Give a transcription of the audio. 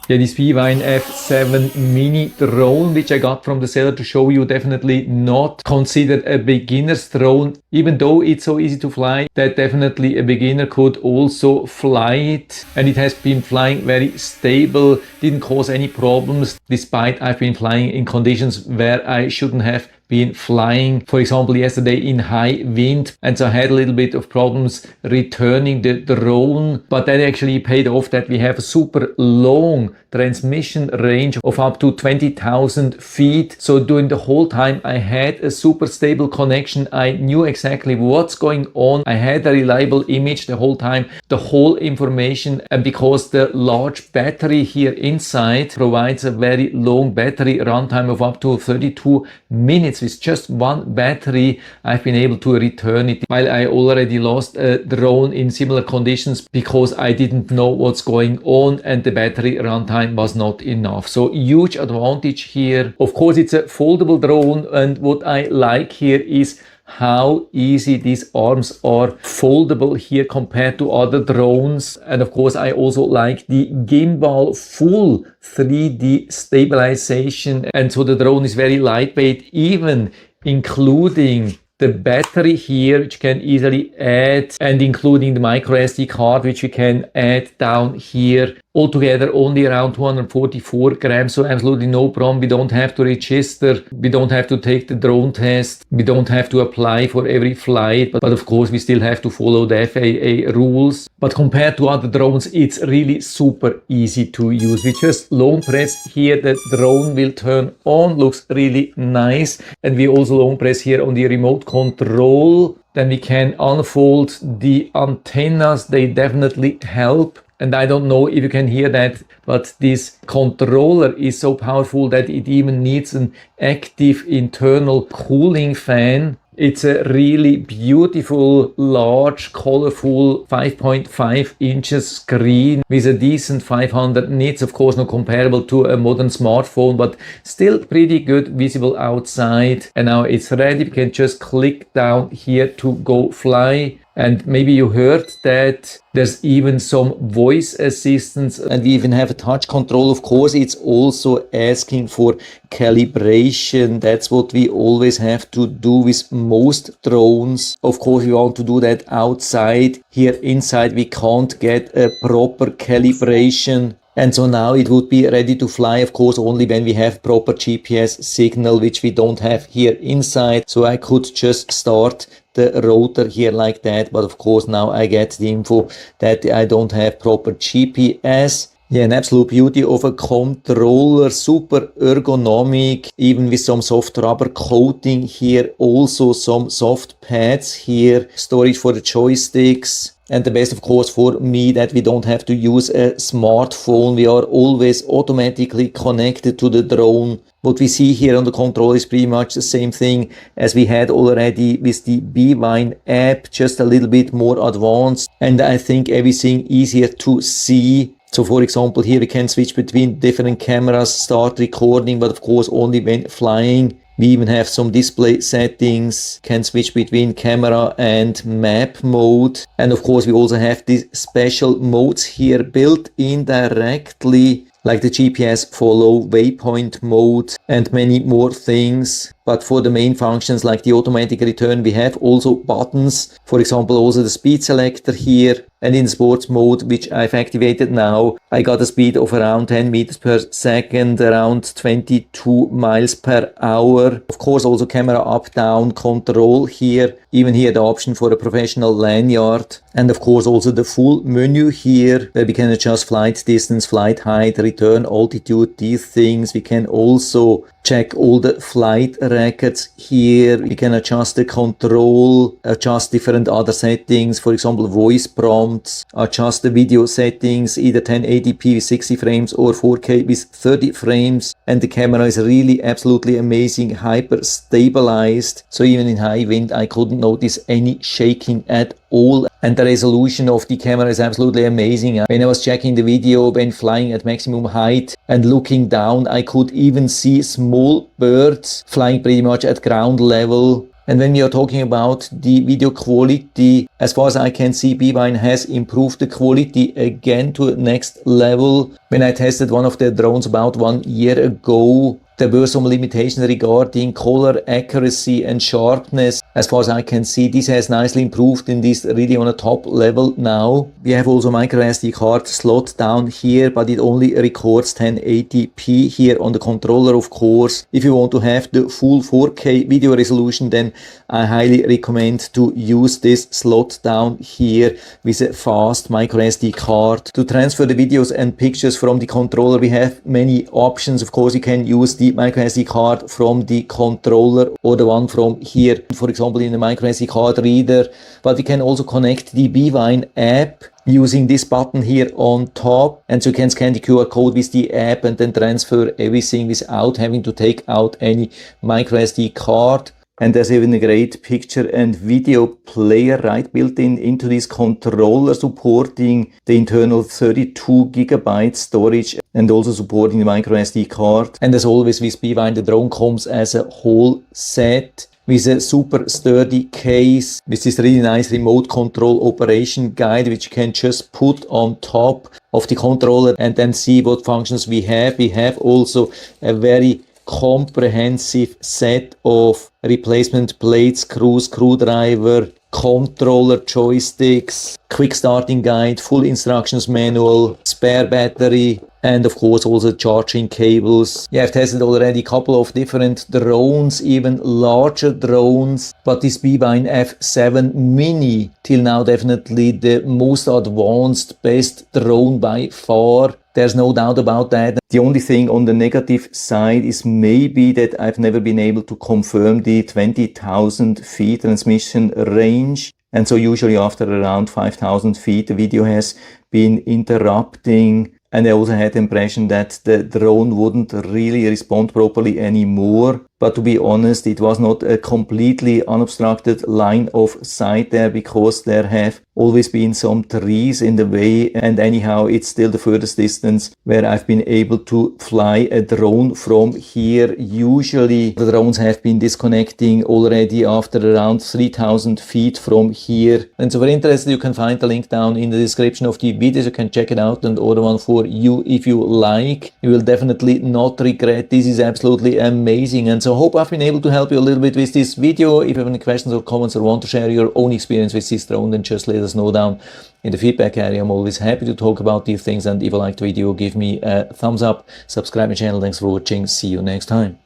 Yeah, this Bwine F7MINI drone, which I got from the seller to show you, definitely not considered a beginner's drone. Even though it's so easy to fly, that definitely a beginner could also fly it. And it has been flying very stable, didn't cause any problems, despite I've been flying in conditions where I shouldn't have been flying, for example yesterday in high wind, and so I had a little bit of problems returning the drone, but that actually paid off, that we have a super long transmission range of up to 20,000 feet. So during the whole time I had a super stable connection. I knew exactly what's going on. I had a reliable image the whole time, the whole information, and because the large battery here inside provides a very long battery runtime of up to 32 minutes. With just one battery, I've been able to return it, while I already lost a drone in similar conditions because I didn't know what's going on and the battery runtime was not enough. So huge advantage here. Of course, it's a foldable drone, and what I like here is how easy these arms are foldable here compared to other drones. And of course I also like the gimbal full 3D stabilization, and so the drone is very lightweight, even including the battery here, which can easily add, and including the micro SD card, which we can add down here. Altogether only around 244 grams, so absolutely no problem. We don't have to register, we don't have to take the drone test, we don't have to apply for every flight, but of course we still have to follow the FAA rules. But compared to other drones, it's really super easy to use. We just long press here, the drone will turn on, looks really nice. And we also long press here on the remote control. Then we can unfold the antennas, they definitely help. And I don't know if you can hear that, but this controller is so powerful that it even needs an active internal cooling fan. It's a really beautiful, large, colorful 5.5 inches screen with a decent 500 nits. Of course, not comparable to a modern smartphone, but still pretty good visible outside. And now it's ready. We can just click down here to go fly. And maybe you heard that there's even some voice assistance, and we even have a touch control. Of course, it's also asking for calibration. That's what we always have to do with most drones. Of course, we want to do that outside. Here inside, we can't get a proper calibration. And so now it would be ready to fly, of course, only when we have proper GPS signal, which we don't have here inside. So I could just start the rotor here like that, but of course now I get the info that I don't have proper GPS. Yeah, an absolute beauty of a controller, super ergonomic, even with some soft rubber coating here, also some soft pads here, storage for the joysticks. And the best, of course, for me, that we don't have to use a smartphone. We are always automatically connected to the drone. What we see here on the controller is pretty much the same thing as we had already with the Bwine app, just a little bit more advanced. And I think everything easier to see. So for example, here we can switch between different cameras, start recording, but of course only when flying. We even have some display settings, can switch between camera and map mode. And of course we also have these special modes here built in directly, like the GPS follow, waypoint mode, and many more things. But for the main functions like the automatic return, we have also buttons. For example, also the speed selector here. And in sports mode, which I've activated now, I got a speed of around 10 meters per second, around 22 miles per hour. Of course, also camera up, down control here. Even here, the option for a professional lanyard. And of course, also the full menu here, where we can adjust flight distance, flight height, return altitude, these things. We can also check all the flight records here. We can adjust the control, adjust different other settings, for example voice prompts, adjust the video settings, either 1080p with 60 frames or 4K with 30 frames. And the camera is really absolutely amazing, hyper stabilized. So even in high wind I couldn't notice any shaking at all. And the resolution of the camera is absolutely amazing. When I was checking the video when flying at maximum height and looking down, I could even see small birds flying pretty much at ground level. And when we are talking about the video quality, as far as I can see, Bwine has improved the quality again to a next level. When I tested one of their drones about 1 year ago, there were some limitations regarding color accuracy and sharpness. As far as I can see, this has nicely improved in this really on a top level now. We have also micro SD card slot down here, but it only records 1080p here on the controller, of course. If you want to have the full 4K video resolution, then I highly recommend to use this slot down here with a fast micro SD card. To transfer the videos and pictures from the controller, we have many options. Of course, you can use the micro SD card from the controller or the one from here, for example, in the micro SD card reader. But we can also connect the Bwine app using this button here on top, and so you can scan the QR code with the app and then transfer everything without having to take out any micro SD card. And there's even a great picture and video player right built into this controller, supporting the internal 32GB storage and also supporting the micro SD card. And as always with Bwine, the drone comes as a whole set with a super sturdy case, with this really nice remote control operation guide, which you can just put on top of the controller and then see what functions we have. We have also a very comprehensive set of replacement plates, screws, screwdriver, controller joysticks, quick starting guide, full instructions manual, spare battery, and of course also charging cables. Yeah, I've tested already a couple of different drones, even larger drones, but this Bwine F7MINI till now definitely the most advanced, best drone by far. There's no doubt about that. The only thing on the negative side is maybe that I've never been able to confirm the 20,000 feet transmission range. And so usually after around 5,000 feet, the video has been interrupting. And I also had the impression that the drone wouldn't really respond properly anymore. But to be honest, it was not a completely unobstructed line of sight there, because there have always been some trees in the way, and anyhow it's still the furthest distance where I've been able to fly a drone from here. Usually the drones have been disconnecting already after around 3,000 feet from here. And so if you're interested, you can find the link down in the description of the video, so you can check it out and order one for you if you like. You will definitely not regret. This is absolutely amazing. And so I hope I've been able to help you a little bit with this video. If you have any questions or comments or want to share your own experience with this drone, then just let us know down in the feedback area. I'm always happy to talk about these things, and if you liked the video, give me a thumbs up, subscribe my channel. Thanks for watching. See you next time.